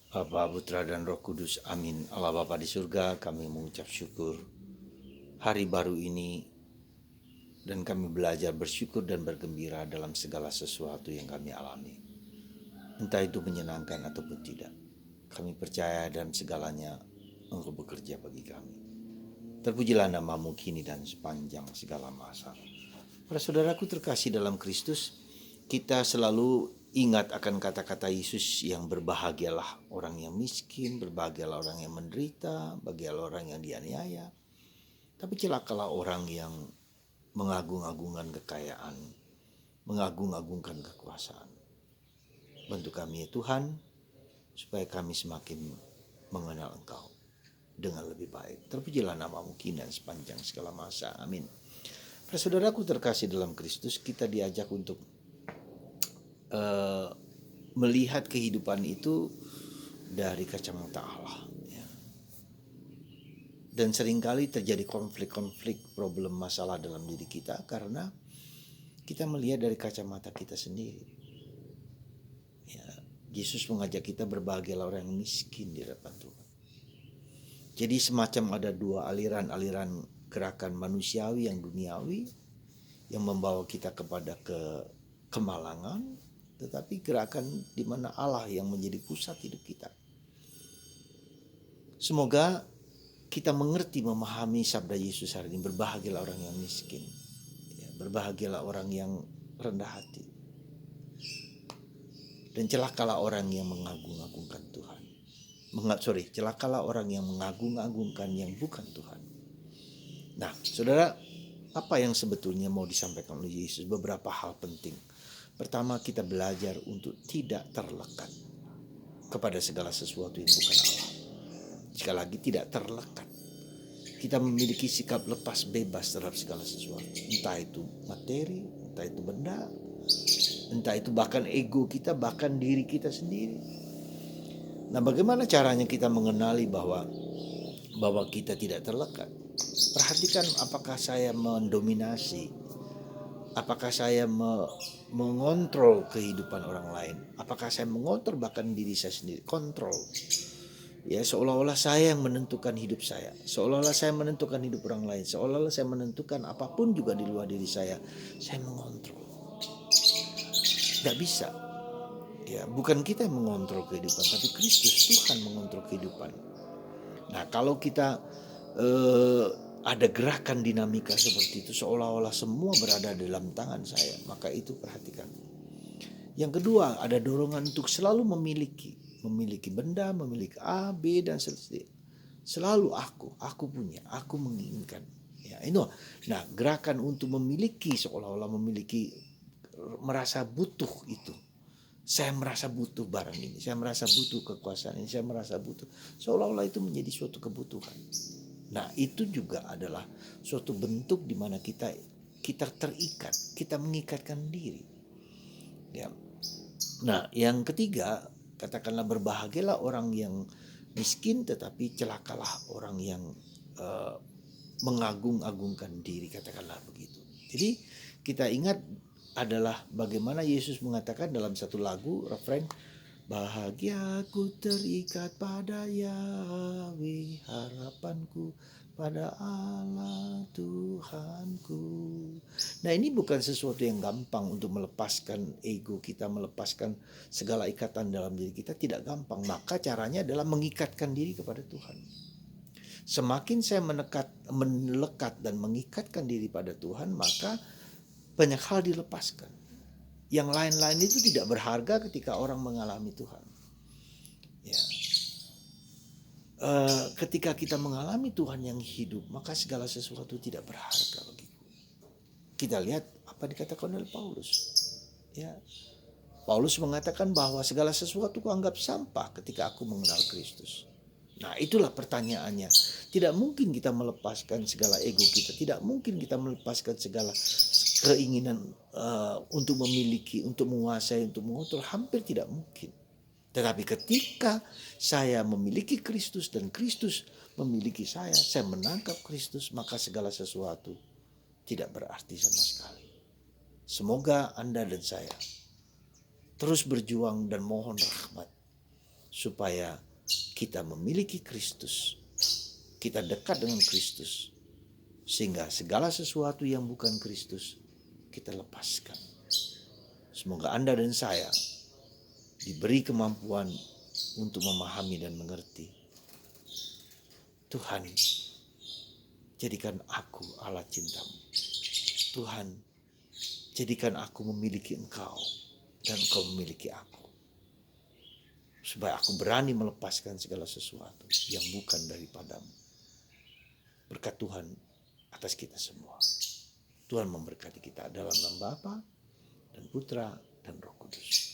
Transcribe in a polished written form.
Bapa, Putra, dan Roh Kudus. Amin. Allah Bapa di surga, kami mengucap syukur hari baru ini, dan kami belajar bersyukur dan bergembira dalam segala sesuatu yang kami alami. Entah itu menyenangkan ataupun tidak. Kami percaya dan segalanya Engkau bekerja bagi kami. Terpujilah namamu kini dan sepanjang segala masa. Para saudaraku terkasih dalam Kristus, kita selalu ingat akan kata-kata Yesus yang berbahagialah orang yang miskin, berbahagialah orang yang menderita, bahagialah orang yang dianiaya. Tapi celakalah orang yang mengagung-agungkan kekayaan, mengagung-agungkan kekuasaan. Bantu kami ya Tuhan, supaya kami semakin mengenal Engkau dengan lebih baik. Terpujilah namamu kini dan sepanjang segala masa. Amin. Saudaraku terkasih dalam Kristus, kita diajak untuk melihat kehidupan itu dari kacamata Allah. Ya. Dan seringkali terjadi konflik-konflik, problem, masalah dalam diri kita karena kita melihat dari kacamata kita sendiri. Ya. Yesus mengajak kita berbahagialah orang yang miskin di hadapan Tuhan. Jadi semacam ada dua aliran gerakan manusiawi yang duniawi yang membawa kita kepada kemalangan, tetapi gerakan di mana Allah yang menjadi pusat hidup kita. Semoga kita mengerti, memahami sabda Yesus hari ini. Berbahagialah orang yang miskin, ya, berbahagialah orang yang rendah hati, dan celakalah orang yang mengagung-agungkan Tuhan. Celakalah orang yang mengagung-agungkan yang bukan Tuhan. Nah, saudara, apa yang sebetulnya mau disampaikan oleh Yesus? Beberapa hal penting. Pertama, kita belajar untuk tidak terlekat kepada segala sesuatu yang bukan Allah. Sekali lagi, tidak terlekat. Kita memiliki sikap lepas bebas terhadap segala sesuatu. Entah itu materi, entah itu benda, entah itu bahkan ego kita, bahkan diri kita sendiri. Nah, bagaimana caranya kita mengenali bahwa kita tidak terlekat? Perhatikan apakah saya mendominasi, apakah saya mengontrol kehidupan orang lain, apakah saya mengontrol bahkan diri saya sendiri, kontrol. Ya, seolah-olah saya yang menentukan hidup saya, seolah-olah saya menentukan hidup orang lain, seolah-olah saya menentukan apapun juga di luar diri saya mengontrol. Tidak bisa. Ya, bukan kita yang mengontrol kehidupan, tapi Kristus, Tuhan mengontrol kehidupan. Nah, kalau kita ada gerakan dinamika seperti itu, seolah-olah semua berada dalam tangan saya, maka itu perhatikan. Yang kedua, ada dorongan untuk selalu memiliki benda, memiliki A, B, dan seterusnya. Selalu aku punya, aku menginginkan. Ya, itu. Nah, gerakan untuk memiliki, seolah-olah memiliki, merasa butuh itu. Saya merasa butuh barang ini, saya merasa butuh kekuasaan ini, saya merasa butuh. Seolah-olah itu menjadi suatu kebutuhan. Nah, itu juga adalah suatu bentuk di mana kita terikat, kita mengikatkan diri. Ya. Nah, yang ketiga, katakanlah berbahagialah orang yang miskin, tetapi celakalah orang yang mengagung-agungkan diri, katakanlah begitu. Jadi kita ingat adalah bagaimana Yesus mengatakan dalam satu lagu, refrain, bahagia ku terikat pada Yahweh, harapanku pada Allah Tuhanku. Nah, ini bukan sesuatu yang gampang untuk melepaskan ego kita, melepaskan segala ikatan dalam diri kita, tidak gampang. Maka caranya adalah mengikatkan diri kepada Tuhan. Semakin saya melekat dan mengikatkan diri pada Tuhan, maka banyak hal dilepaskan. Yang lain-lain itu tidak berharga ketika orang mengalami Tuhan. Ya. Ketika kita mengalami Tuhan yang hidup, maka segala sesuatu tidak berharga bagiku. Kita lihat apa dikatakan oleh Paulus. Ya. Paulus mengatakan bahwa segala sesuatu kuanggap sampah ketika aku mengenal Kristus. Nah, itulah pertanyaannya. Tidak mungkin kita melepaskan segala ego kita. Tidak mungkin kita melepaskan segala keinginan untuk memiliki, untuk menguasai, untuk mengontrol. Hampir tidak mungkin. Tetapi ketika saya memiliki Kristus dan Kristus memiliki saya menangkap Kristus, maka segala sesuatu tidak berarti sama sekali. Semoga Anda dan saya terus berjuang dan mohon rahmat supaya kita memiliki Kristus, kita dekat dengan Kristus, sehingga segala sesuatu yang bukan Kristus kita lepaskan. Semoga Anda dan saya diberi kemampuan untuk memahami dan mengerti. Tuhan, jadikan aku Allah cintamu. Tuhan, jadikan aku memiliki Engkau dan Engkau memiliki aku. Supaya aku berani melepaskan segala sesuatu yang bukan daripadamu. Berkat Tuhan atas kita semua. Tuhan memberkati kita dalam nama Bapa dan Putra dan Roh Kudus.